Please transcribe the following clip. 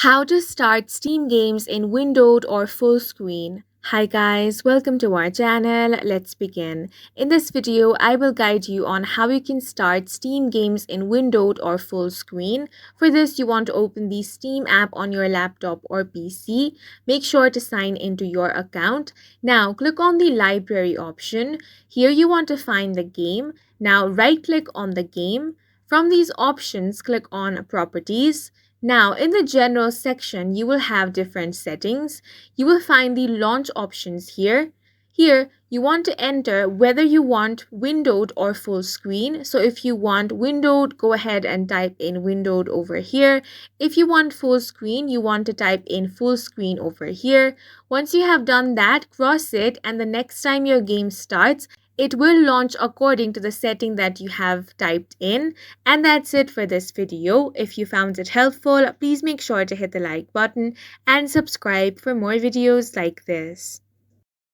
How to start Steam games in windowed or full screen. Hi guys, welcome to our channel. Let's begin. In this video, I will guide you on how you can start Steam games in windowed or full screen. For this, you want to open the Steam app on your laptop or PC. Make sure to sign into your account. Now, click on the library option. Here you want to find the game. Now, right-click on the game. From these options, click on Properties. Now, in the general section, you will have different settings. You will find the launch options here. Here, you want to enter whether you want windowed or full screen. So if you want windowed, go ahead and type in windowed over here. If you want full screen, you want to type in full screen over here. Once you have done that, cross it, and the next time your game starts, it will launch according to the setting that you have typed in. And that's it for this video. If you found it helpful, please make sure to hit the like button and subscribe for more videos like this.